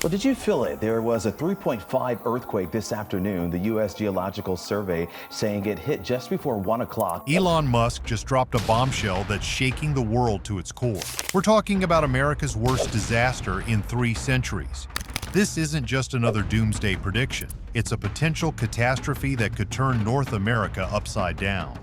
Well, did you feel it? There was a 3.5 earthquake this afternoon, the U.S. Geological Survey saying it hit just before 1 o'clock. Elon Musk just dropped a bombshell that's shaking the world to its core. We're talking about America's worst disaster in 3 centuries. This isn't just another doomsday prediction. It's a potential catastrophe that could turn North America upside down.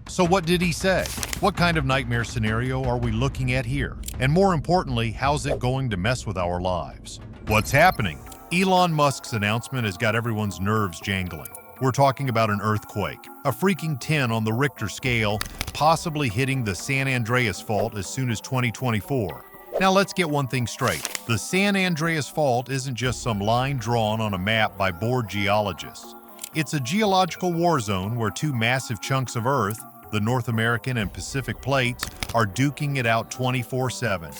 So what did he say? What kind of nightmare scenario are we looking at here? And more importantly, how's it going to mess with our lives? What's happening? Elon Musk's announcement has got everyone's nerves jangling. We're talking about an earthquake, a freaking 10 on the Richter scale, possibly hitting the San Andreas Fault as soon as 2024. Now let's get one thing straight. The San Andreas Fault isn't just some line drawn on a map by bored geologists. It's a geological war zone where 2 massive chunks of Earth, the North American and Pacific plates, are duking it out 24/7.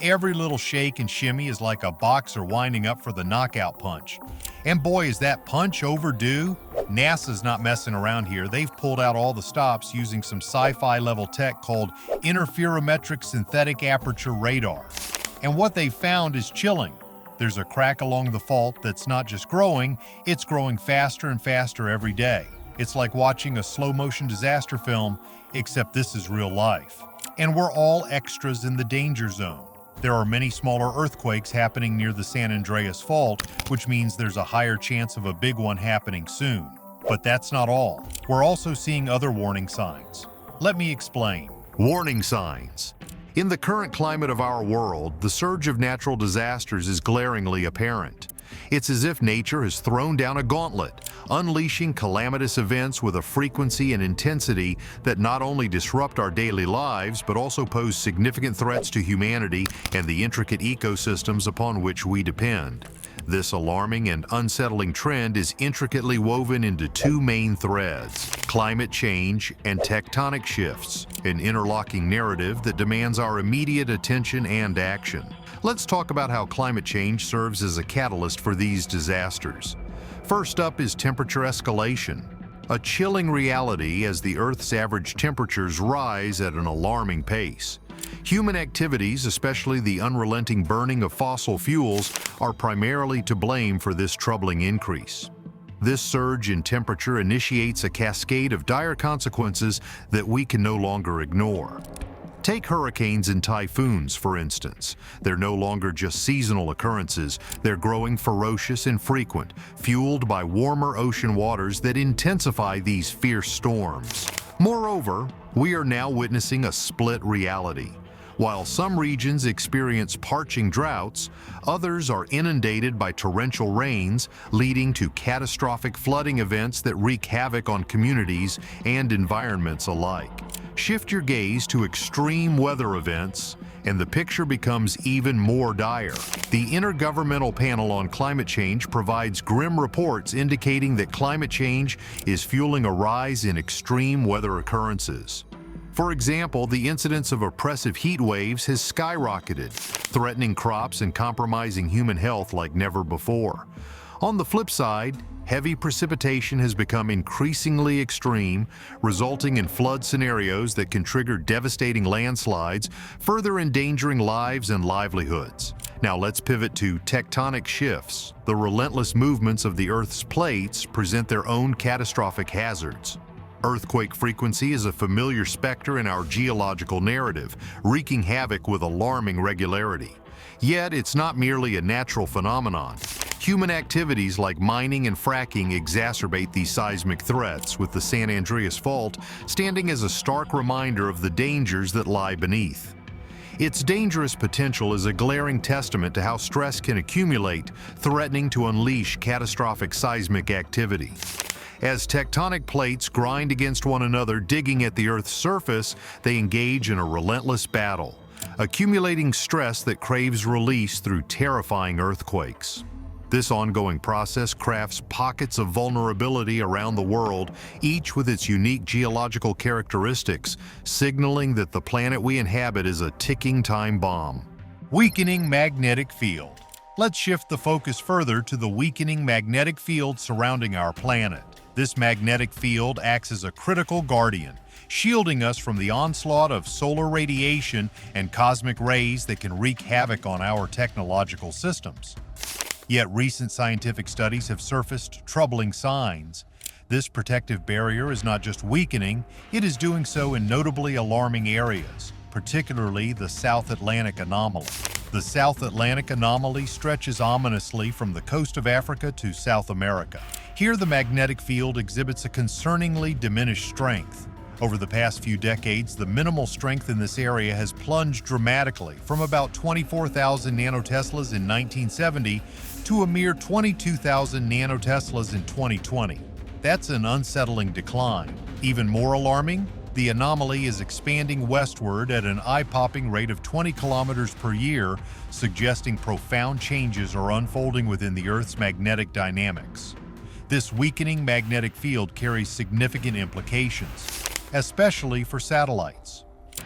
Every little shake and shimmy is like a boxer winding up for the knockout punch. And boy, is that punch overdue. NASA's not messing around here. They've pulled out all the stops using some sci-fi level tech called interferometric synthetic aperture radar. And what they found is chilling. There's a crack along the fault that's not just growing, it's growing faster and faster every day. It's like watching a slow-motion disaster film, except this is real life. And we're all extras in the danger zone. There are many smaller earthquakes happening near the San Andreas Fault, which means there's a higher chance of a big one happening soon. But that's not all. We're also seeing other warning signs. Let me explain. Warning signs. In the current climate of our world, the surge of natural disasters is glaringly apparent. It's as if nature has thrown down a gauntlet, unleashing calamitous events with a frequency and intensity that not only disrupt our daily lives, but also pose significant threats to humanity and the intricate ecosystems upon which we depend. This alarming and unsettling trend is intricately woven into 2 main threads: climate change and tectonic shifts, an interlocking narrative that demands our immediate attention and action. Let's talk about how climate change serves as a catalyst for these disasters. First up is temperature escalation, a chilling reality as the Earth's average temperatures rise at an alarming pace. Human activities, especially the unrelenting burning of fossil fuels, are primarily to blame for this troubling increase. This surge in temperature initiates a cascade of dire consequences that we can no longer ignore. Take hurricanes and typhoons, for instance. They're no longer just seasonal occurrences. They're growing ferocious and frequent, fueled by warmer ocean waters that intensify these fierce storms. Moreover, we are now witnessing a split reality. While some regions experience parching droughts, others are inundated by torrential rains, leading to catastrophic flooding events that wreak havoc on communities and environments alike. Shift your gaze to extreme weather events, and the picture becomes even more dire. The Intergovernmental Panel on Climate Change provides grim reports indicating that climate change is fueling a rise in extreme weather occurrences. For example, the incidence of oppressive heat waves has skyrocketed, threatening crops and compromising human health like never before. On the flip side, heavy precipitation has become increasingly extreme, resulting in flood scenarios that can trigger devastating landslides, further endangering lives and livelihoods. Now let's pivot to tectonic shifts. The relentless movements of the Earth's plates present their own catastrophic hazards. Earthquake frequency is a familiar specter in our geological narrative, wreaking havoc with alarming regularity. Yet it's not merely a natural phenomenon. Human activities like mining and fracking exacerbate these seismic threats, with the San Andreas Fault standing as a stark reminder of the dangers that lie beneath. Its dangerous potential is a glaring testament to how stress can accumulate, threatening to unleash catastrophic seismic activity. As tectonic plates grind against one another, digging at the Earth's surface, they engage in a relentless battle, accumulating stress that craves release through terrifying earthquakes. This ongoing process crafts pockets of vulnerability around the world, each with its unique geological characteristics, signaling that the planet we inhabit is a ticking time bomb. Weakening magnetic field. Let's shift the focus further to the weakening magnetic field surrounding our planet. This magnetic field acts as a critical guardian, shielding us from the onslaught of solar radiation and cosmic rays that can wreak havoc on our technological systems. Yet recent scientific studies have surfaced troubling signs. This protective barrier is not just weakening, it is doing so in notably alarming areas, particularly the South Atlantic anomaly. The South Atlantic anomaly stretches ominously from the coast of Africa to South America. Here, the magnetic field exhibits a concerningly diminished strength. Over the past few decades, the minimal strength in this area has plunged dramatically from about 24,000 nanoteslas in 1970 to a mere 22,000 nanoteslas in 2020. That's an unsettling decline. Even more alarming, the anomaly is expanding westward at an eye-popping rate of 20 kilometers per year, suggesting profound changes are unfolding within the Earth's magnetic dynamics. This weakening magnetic field carries significant implications, especially for satellites.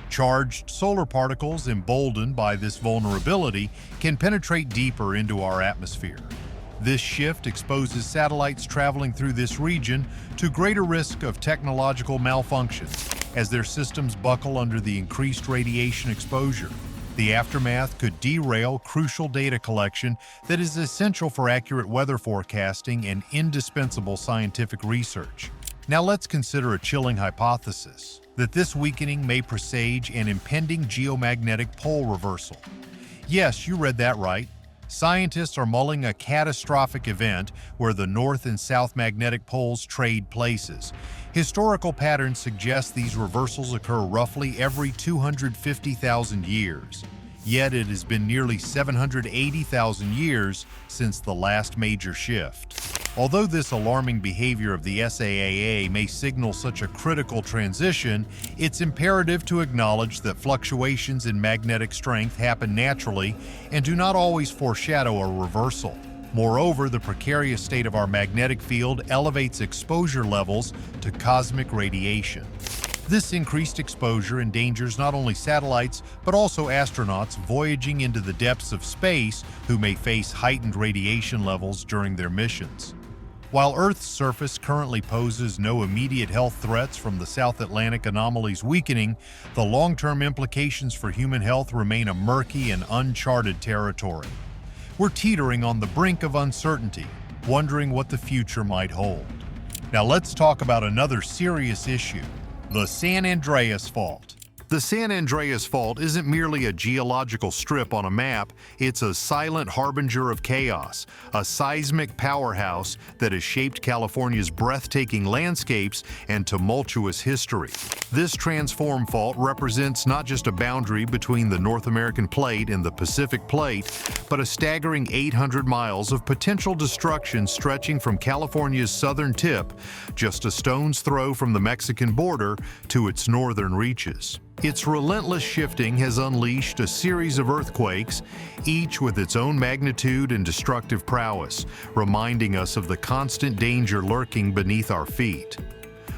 Charged solar particles emboldened by this vulnerability can penetrate deeper into our atmosphere. This shift exposes satellites traveling through this region to greater risk of technological malfunctions as their systems buckle under the increased radiation exposure. The aftermath could derail crucial data collection that is essential for accurate weather forecasting and indispensable scientific research. Now let's consider a chilling hypothesis that this weakening may presage an impending geomagnetic pole reversal. Yes, you read that right. Scientists are mulling a catastrophic event where the north and south magnetic poles trade places. Historical patterns suggest these reversals occur roughly every 250,000 years. Yet it has been nearly 780,000 years since the last major shift. Although this alarming behavior of the SAAA may signal such a critical transition, it's imperative to acknowledge that fluctuations in magnetic strength happen naturally and do not always foreshadow a reversal. Moreover, the precarious state of our magnetic field elevates exposure levels to cosmic radiation. This increased exposure endangers not only satellites, but also astronauts voyaging into the depths of space who may face heightened radiation levels during their missions. While Earth's surface currently poses no immediate health threats from the South Atlantic anomaly's weakening, the long-term implications for human health remain a murky and uncharted territory. We're teetering on the brink of uncertainty, wondering what the future might hold. Now let's talk about another serious issue: the San Andreas Fault. The San Andreas Fault isn't merely a geological strip on a map, it's a silent harbinger of chaos, a seismic powerhouse that has shaped California's breathtaking landscapes and tumultuous history. This transform fault represents not just a boundary between the North American Plate and the Pacific Plate, but a staggering 800 miles of potential destruction stretching from California's southern tip, just a stone's throw from the Mexican border, to its northern reaches. Its relentless shifting has unleashed a series of earthquakes, each with its own magnitude and destructive prowess, reminding us of the constant danger lurking beneath our feet.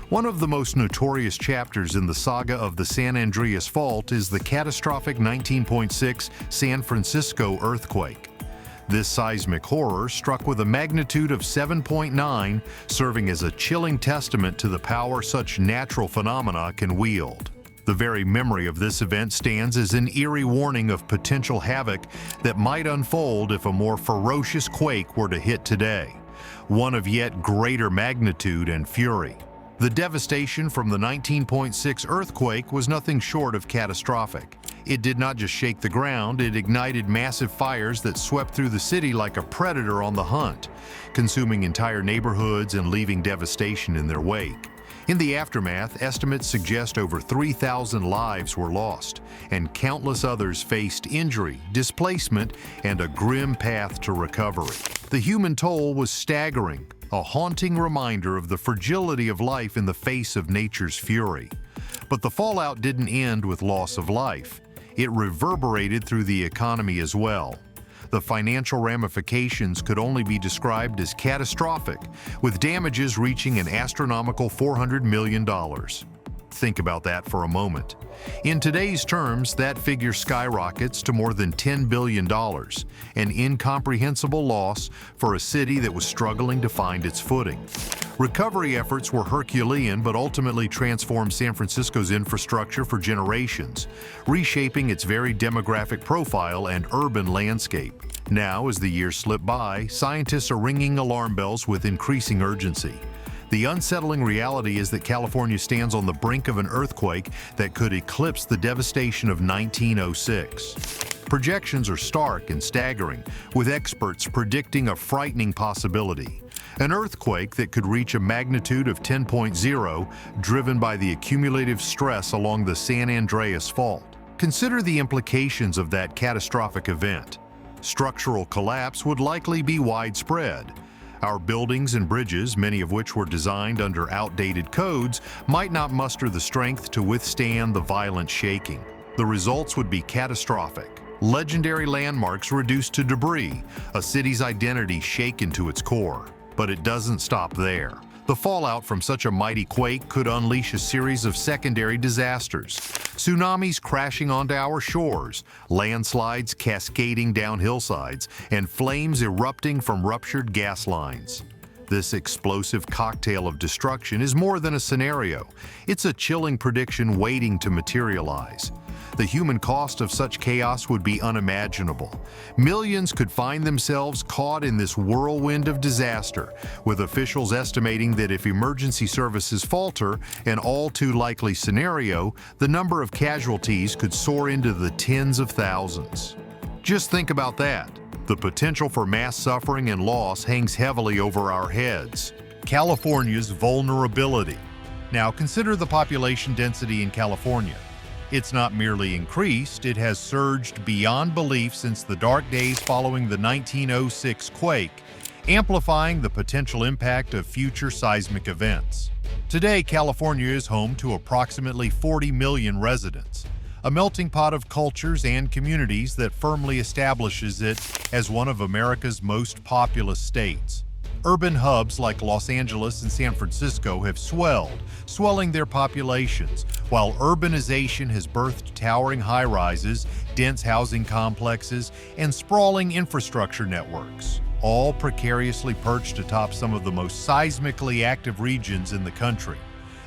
One of the most notorious chapters in the saga of the San Andreas Fault is the catastrophic 19.6 San Francisco earthquake. This seismic horror struck with a magnitude of 7.9, serving as a chilling testament to the power such natural phenomena can wield. The very memory of this event stands as an eerie warning of potential havoc that might unfold if a more ferocious quake were to hit today, one of yet greater magnitude and fury. The devastation from the 19.6 earthquake was nothing short of catastrophic. It did not just shake the ground, it ignited massive fires that swept through the city like a predator on the hunt, consuming entire neighborhoods and leaving devastation in their wake. In the aftermath, estimates suggest over 3,000 lives were lost, and countless others faced injury, displacement, and a grim path to recovery. The human toll was staggering, a haunting reminder of the fragility of life in the face of nature's fury. But the fallout didn't end with loss of life. It reverberated through the economy as well. The financial ramifications could only be described as catastrophic, with damages reaching an astronomical $400 million. Think about that for a moment. In today's terms, that figure skyrockets to more than $10 billion, an incomprehensible loss for a city that was struggling to find its footing. Recovery efforts were Herculean but ultimately transformed San Francisco's infrastructure for generations, reshaping its very demographic profile and urban landscape. Now, as the years slip by, scientists are ringing alarm bells with increasing urgency. The unsettling reality is that California stands on the brink of an earthquake that could eclipse the devastation of 1906. Projections are stark and staggering, with experts predicting a frightening possibility. An earthquake that could reach a magnitude of 10.0, driven by the accumulative stress along the San Andreas Fault. Consider the implications of that catastrophic event. Structural collapse would likely be widespread. Our buildings and bridges, many of which were designed under outdated codes, might not muster the strength to withstand the violent shaking. The results would be catastrophic. Legendary landmarks reduced to debris, a city's identity shaken to its core. But it doesn't stop there. The fallout from such a mighty quake could unleash a series of secondary disasters. Tsunamis crashing onto our shores, landslides cascading down hillsides, and flames erupting from ruptured gas lines. This explosive cocktail of destruction is more than a scenario. It's a chilling prediction waiting to materialize. The human cost of such chaos would be unimaginable. Millions could find themselves caught in this whirlwind of disaster, with officials estimating that if emergency services falter, an all too likely scenario, the number of casualties could soar into the tens of thousands. Just think about that. The potential for mass suffering and loss hangs heavily over our heads. California's vulnerability. Now consider the population density in California. It's not merely increased, it has surged beyond belief since the dark days following the 1906 quake, amplifying the potential impact of future seismic events. Today, California is home to approximately 40 million residents, a melting pot of cultures and communities that firmly establishes it as one of America's most populous states. Urban hubs like Los Angeles and San Francisco have swelling their populations, while urbanization has birthed towering high-rises, dense housing complexes, and sprawling infrastructure networks, all precariously perched atop some of the most seismically active regions in the country.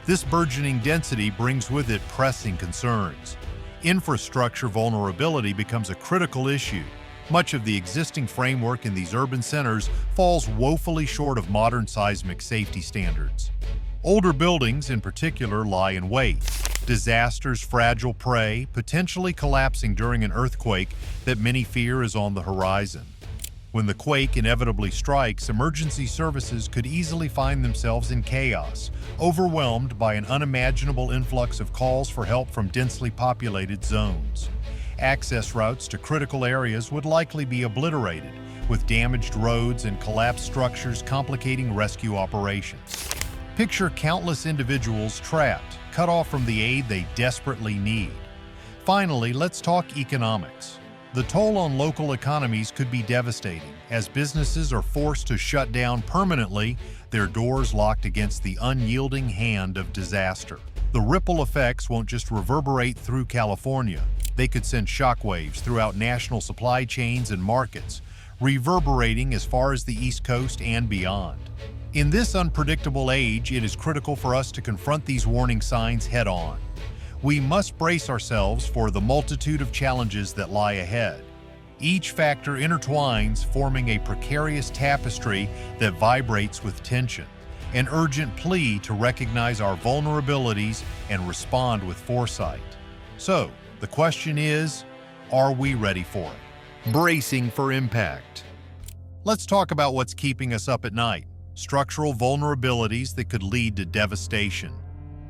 This burgeoning density brings with it pressing concerns. Infrastructure vulnerability becomes a critical issue. Much of the existing framework in these urban centers falls woefully short of modern seismic safety standards. Older buildings, in particular, lie in wait. Disasters, fragile prey, potentially collapsing during an earthquake that many fear is on the horizon. When the quake inevitably strikes, emergency services could easily find themselves in chaos, overwhelmed by an unimaginable influx of calls for help from densely populated zones. Access routes to critical areas would likely be obliterated, with damaged roads and collapsed structures complicating rescue operations. Picture countless individuals trapped, cut off from the aid they desperately need. Finally, let's talk economics. The toll on local economies could be devastating, as businesses are forced to shut down permanently, their doors locked against the unyielding hand of disaster. The ripple effects won't just reverberate through California. They could send shockwaves throughout national supply chains and markets, reverberating as far as the East Coast and beyond. In this unpredictable age, it is critical for us to confront these warning signs head-on. We must brace ourselves for the multitude of challenges that lie ahead. Each factor intertwines, forming a precarious tapestry that vibrates with tension, an urgent plea to recognize our vulnerabilities and respond with foresight. So, the question is, are we ready for it? Bracing for impact. Let's talk about what's keeping us up at night. Structural vulnerabilities that could lead to devastation.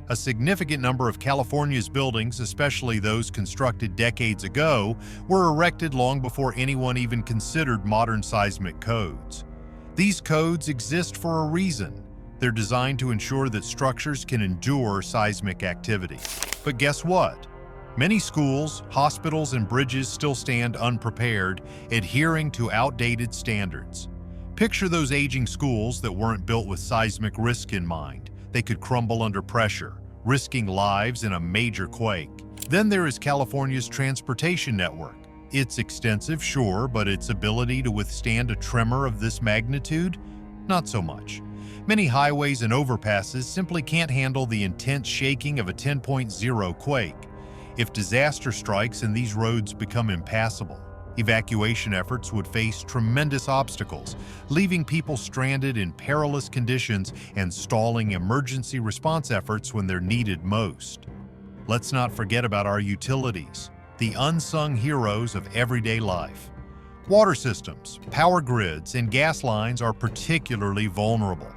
A significant number of California's buildings, especially those constructed decades ago, were erected long before anyone even considered modern seismic codes. These codes exist for a reason. They're designed to ensure that structures can endure seismic activity. But guess what? Many schools, hospitals, and bridges still stand unprepared, adhering to outdated standards. Picture those aging schools that weren't built with seismic risk in mind. They could crumble under pressure, risking lives in a major quake. Then there is California's transportation network. It's extensive, sure, but its ability to withstand a tremor of this magnitude? Not so much. Many highways and overpasses simply can't handle the intense shaking of a 10.0 quake. If disaster strikes and these roads become impassable, evacuation efforts would face tremendous obstacles, leaving people stranded in perilous conditions and stalling emergency response efforts when they're needed most. Let's not forget about our utilities, the unsung heroes of everyday life. Water systems, power grids, and gas lines are particularly vulnerable.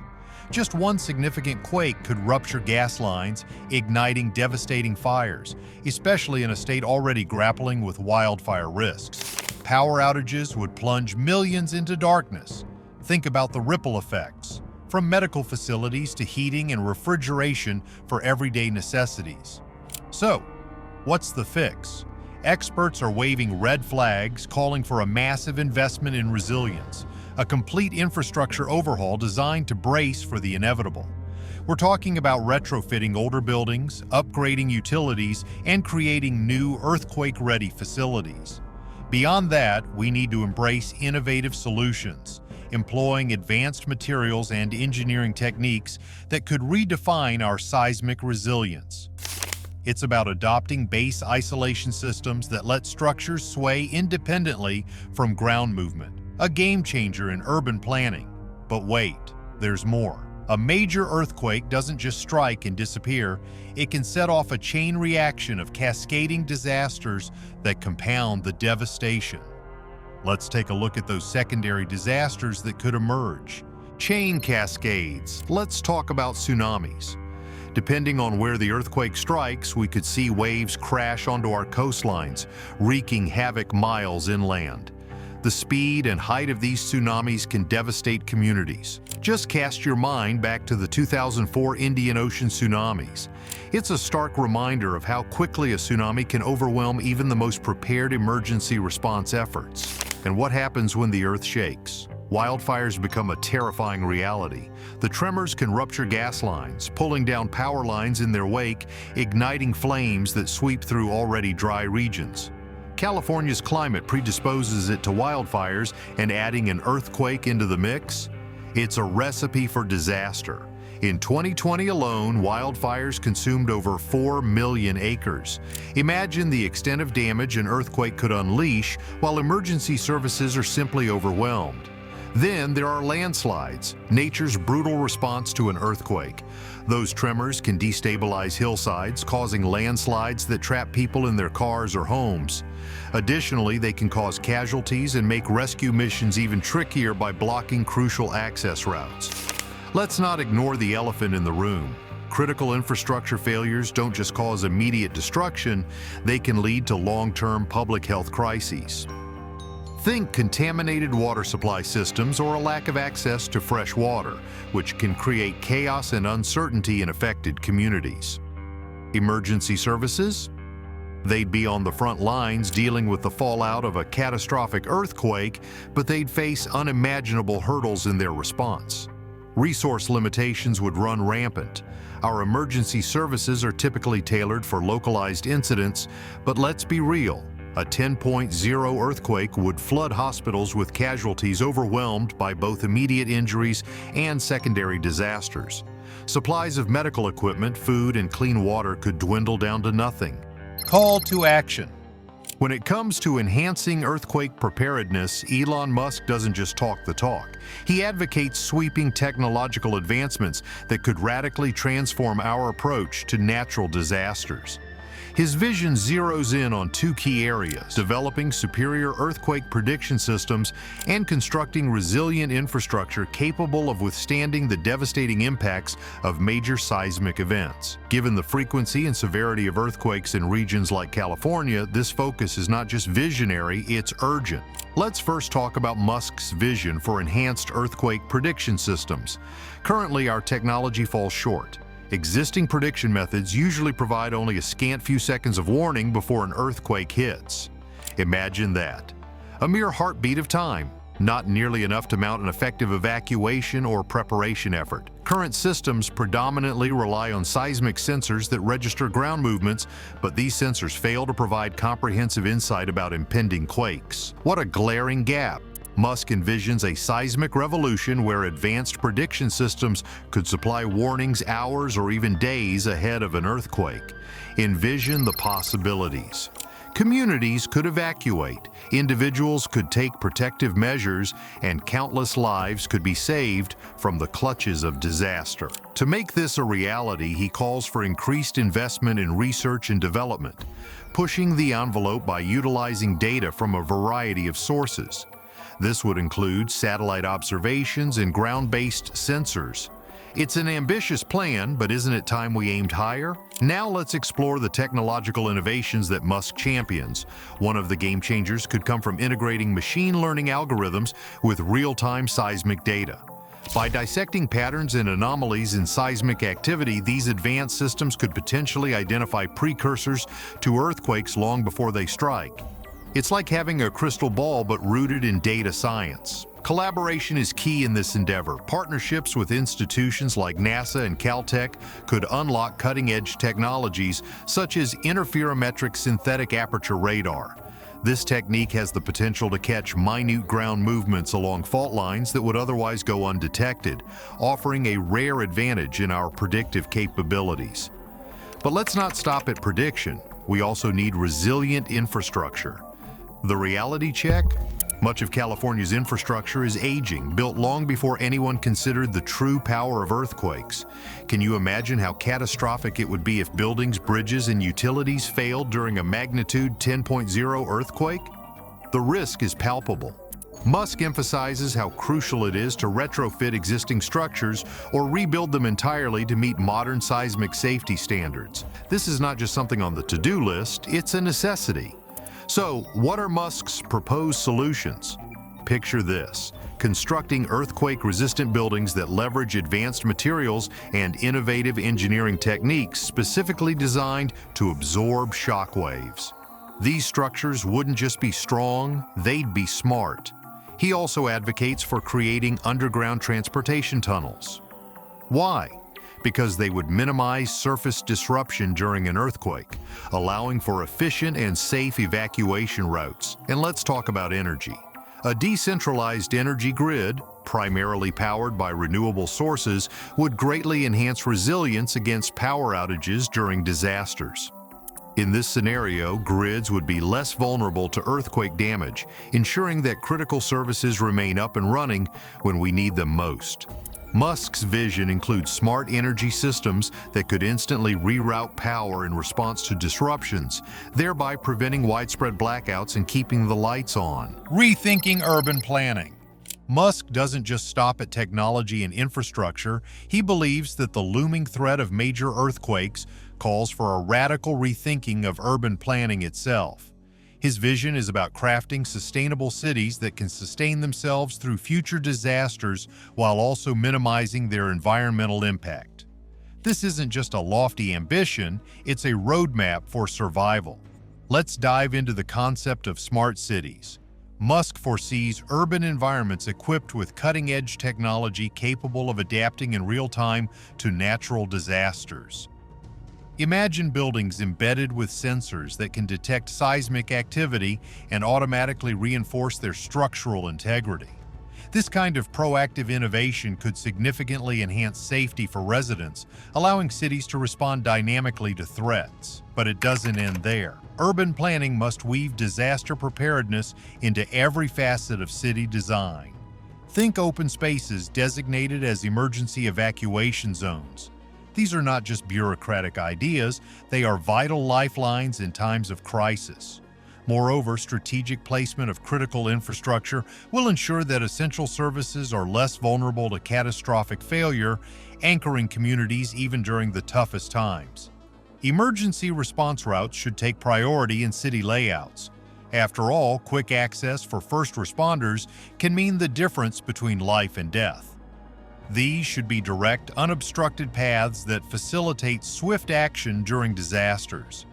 Just one significant quake could rupture gas lines, igniting devastating fires, especially in a state already grappling with wildfire risks. Power outages would plunge millions into darkness. Think about the ripple effects, from medical facilities to heating and refrigeration for everyday necessities. So, what's the fix? Experts are waving red flags, calling for a massive investment in resilience, a complete infrastructure overhaul designed to brace for the inevitable. We're talking about retrofitting older buildings, upgrading utilities, and creating new earthquake-ready facilities. Beyond that, we need to embrace innovative solutions, employing advanced materials and engineering techniques that could redefine our seismic resilience. It's about adopting base isolation systems that let structures sway independently from ground movement, a game changer in urban planning. But wait, there's more. A major earthquake doesn't just strike and disappear, it can set off a chain reaction of cascading disasters that compound the devastation. Let's take a look at those secondary disasters that could emerge. Chain cascades. Let's talk about tsunamis. Depending on where the earthquake strikes, we could see waves crash onto our coastlines, wreaking havoc miles inland. The speed and height of these tsunamis can devastate communities. Just cast your mind back to the 2004 Indian Ocean tsunamis. It's a stark reminder of how quickly a tsunami can overwhelm even the most prepared emergency response efforts. And what happens when the earth shakes? Wildfires become a terrifying reality. The tremors can rupture gas lines, pulling down power lines in their wake, igniting flames that sweep through already dry regions. California's climate predisposes it to wildfires, and adding an earthquake into the mix? It's a recipe for disaster. In 2020 alone, wildfires consumed over 4 million acres. Imagine the extent of damage an earthquake could unleash, while emergency services are simply overwhelmed. Then there are landslides, nature's brutal response to an earthquake. Those tremors can destabilize hillsides, causing landslides that trap people in their cars or homes. Additionally, they can cause casualties and make rescue missions even trickier by blocking crucial access routes. Let's not ignore the elephant in the room. Critical infrastructure failures don't just cause immediate destruction, they can lead to long-term public health crises. Think contaminated water supply systems or a lack of access to fresh water, which can create chaos and uncertainty in affected communities. Emergency services? They'd be on the front lines dealing with the fallout of a catastrophic earthquake, but they'd face unimaginable hurdles in their response. Resource limitations would run rampant. Our emergency services are typically tailored for localized incidents, but let's be real. A 10.0 earthquake would flood hospitals with casualties overwhelmed by both immediate injuries and secondary disasters. Supplies of medical equipment, food, and clean water could dwindle down to nothing. Call to action. When it comes to enhancing earthquake preparedness, Elon Musk doesn't just talk the talk. He advocates sweeping technological advancements that could radically transform our approach to natural disasters. His vision zeroes in on two key areas: developing superior earthquake prediction systems and constructing resilient infrastructure capable of withstanding the devastating impacts of major seismic events. Given the frequency and severity of earthquakes in regions like California, this focus is not just visionary, it's urgent. Let's first talk about Musk's vision for enhanced earthquake prediction systems. Currently, our technology falls short. Existing prediction methods usually provide only a scant few seconds of warning before an earthquake hits. Imagine that. A mere heartbeat of time. not nearly enough to mount an effective evacuation or preparation effort. Current systems predominantly rely on seismic sensors that register ground movements, but these sensors fail to provide comprehensive insight about impending quakes. What a glaring gap! Musk envisions a seismic revolution where advanced prediction systems could supply warnings hours or even days ahead of an earthquake. Envision the possibilities. Communities could evacuate, individuals could take protective measures, and countless lives could be saved from the clutches of disaster. To make this a reality, he calls for increased investment in research and development, pushing the envelope by utilizing data from a variety of sources. This would include satellite observations and ground-based sensors. It's an ambitious plan, but isn't it time we aimed higher? Now let's explore the technological innovations that Musk champions. One of the game changers could come from integrating machine learning algorithms with real-time seismic data. By dissecting patterns and anomalies in seismic activity, these advanced systems could potentially identify precursors to earthquakes long before they strike. It's like having a crystal ball but rooted in data science. Collaboration is key in this endeavor. Partnerships with institutions like NASA and Caltech could unlock cutting-edge technologies such as interferometric synthetic aperture radar. This technique has the potential to catch minute ground movements along fault lines that would otherwise go undetected, offering a rare advantage in our predictive capabilities. But let's not stop at prediction. We also need resilient infrastructure. The reality check? Much of California's infrastructure is aging, built long before anyone considered the true power of earthquakes. Can you imagine how catastrophic it would be if buildings, bridges, and utilities failed during a magnitude 10.0 earthquake? The risk is palpable. Musk emphasizes how crucial it is to retrofit existing structures or rebuild them entirely to meet modern seismic safety standards. This is not just something on the to-do list, it's a necessity. So, what are Musk's proposed solutions? Picture this: constructing earthquake-resistant buildings that leverage advanced materials and innovative engineering techniques specifically designed to absorb shock waves. These structures wouldn't just be strong, they'd be smart. He also advocates for creating underground transportation tunnels. Why? Because they would minimize surface disruption during an earthquake, allowing for efficient and safe evacuation routes. And let's talk about energy. A decentralized energy grid, primarily powered by renewable sources, would greatly enhance resilience against power outages during disasters. In this scenario, grids would be less vulnerable to earthquake damage, ensuring that critical services remain up and running when we need them most. Musk's vision includes smart energy systems that could instantly reroute power in response to disruptions, thereby preventing widespread blackouts and keeping the lights on. Rethinking urban planning. Musk doesn't just stop at technology and infrastructure. He believes that the looming threat of major earthquakes calls for a radical rethinking of urban planning itself. His vision is about crafting sustainable cities that can sustain themselves through future disasters while also minimizing their environmental impact. This isn't just a lofty ambition, it's a roadmap for survival. Let's dive into the concept of smart cities. Musk foresees urban environments equipped with cutting-edge technology capable of adapting in real time to natural disasters. Imagine buildings embedded with sensors that can detect seismic activity and automatically reinforce their structural integrity. This kind of proactive innovation could significantly enhance safety for residents, allowing cities to respond dynamically to threats. But it doesn't end there. Urban planning must weave disaster preparedness into every facet of city design. Think open spaces designated as emergency evacuation zones. These are not just bureaucratic ideas, they are vital lifelines in times of crisis. Moreover, strategic placement of critical infrastructure will ensure that essential services are less vulnerable to catastrophic failure, anchoring communities even during the toughest times. Emergency response routes should take priority in city layouts. After all, quick access for first responders can mean the difference between life and death. These should be direct, unobstructed paths that facilitate swift action during disasters.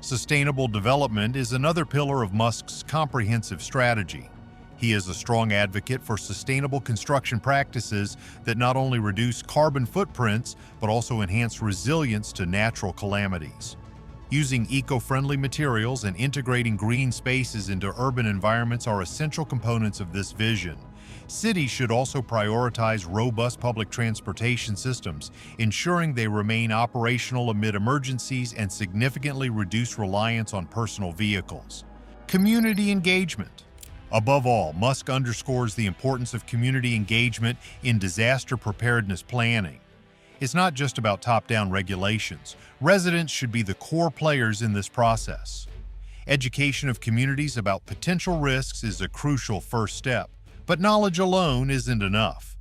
Sustainable development is another pillar of Musk's comprehensive strategy. He is a strong advocate for sustainable construction practices that not only reduce carbon footprints, but also enhance resilience to natural calamities. Using eco-friendly materials and integrating green spaces into urban environments are essential components of this vision. Cities should also prioritize robust public transportation systems, ensuring they remain operational amid emergencies and significantly reduce reliance on personal vehicles. Community engagement. Above all, Musk underscores the importance of community engagement in disaster preparedness planning. It's not just about top-down regulations. Residents should be the core players in this process. Education of communities about potential risks is a crucial first step, but knowledge alone isn't enough.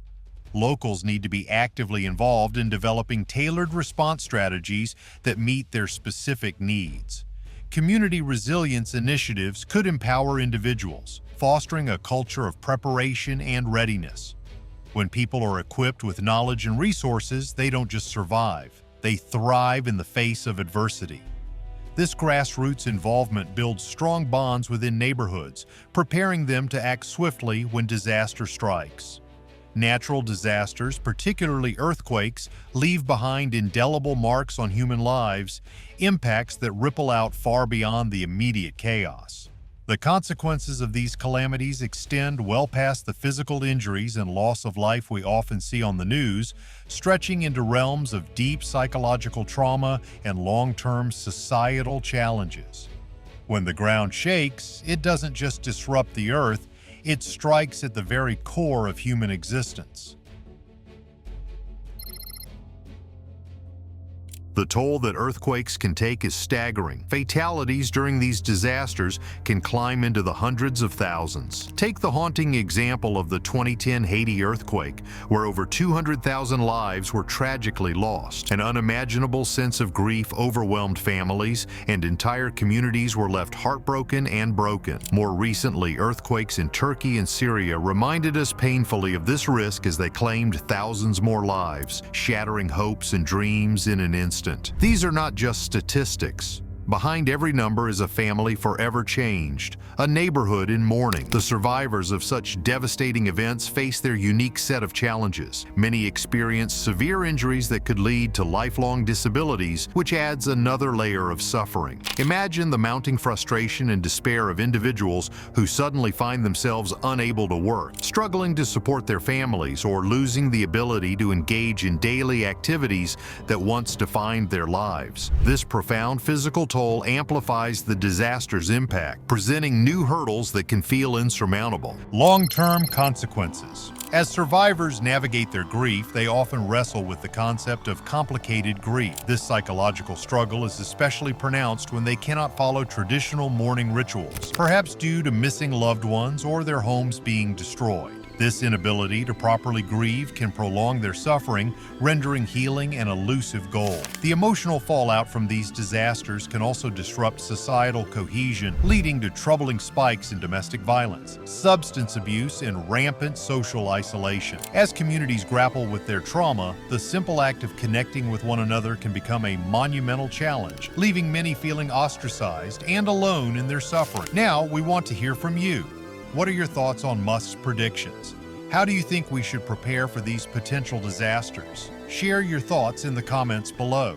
Locals need to be actively involved in developing tailored response strategies that meet their specific needs. Community resilience initiatives could empower individuals, fostering a culture of preparation and readiness. When people are equipped with knowledge and resources, they don't just survive, they thrive in the face of adversity. This grassroots involvement builds strong bonds within neighborhoods, preparing them to act swiftly when disaster strikes. Natural disasters, particularly earthquakes, leave behind indelible marks on human lives, impacts that ripple out far beyond the immediate chaos. The consequences of these calamities extend well past the physical injuries and loss of life we often see on the news, stretching into realms of deep psychological trauma and long-term societal challenges. When the ground shakes, it doesn't just disrupt the earth, it strikes at the very core of human existence. The toll that earthquakes can take is staggering. Fatalities during these disasters can climb into the hundreds of thousands. Take the haunting example of the 2010 Haiti earthquake, where over 200,000 lives were tragically lost. An unimaginable sense of grief overwhelmed families, and entire communities were left heartbroken and broken. More recently, earthquakes in Turkey and Syria reminded us painfully of this risk as they claimed thousands more lives, shattering hopes and dreams in an instant. These are not just statistics. Behind every number is a family forever changed, a neighborhood in mourning. The survivors of such devastating events face their unique set of challenges. Many experience severe injuries that could lead to lifelong disabilities, which adds another layer of suffering. Imagine the mounting frustration and despair of individuals who suddenly find themselves unable to work, struggling to support their families, or losing the ability to engage in daily activities that once defined their lives. This profound physical toll amplifies the disaster's impact, presenting new hurdles that can feel insurmountable. Long-term consequences. As survivors navigate their grief, they often wrestle with the concept of complicated grief. This psychological struggle is especially pronounced when they cannot follow traditional mourning rituals, perhaps due to missing loved ones or their homes being destroyed. This inability to properly grieve can prolong their suffering, rendering healing an elusive goal. The emotional fallout from these disasters can also disrupt societal cohesion, leading to troubling spikes in domestic violence, substance abuse, and rampant social isolation. As communities grapple with their trauma, the simple act of connecting with one another can become a monumental challenge, leaving many feeling ostracized and alone in their suffering. Now, we want to hear from you. What are your thoughts on Musk's predictions? How do you think we should prepare for these potential disasters? Share your thoughts in the comments below.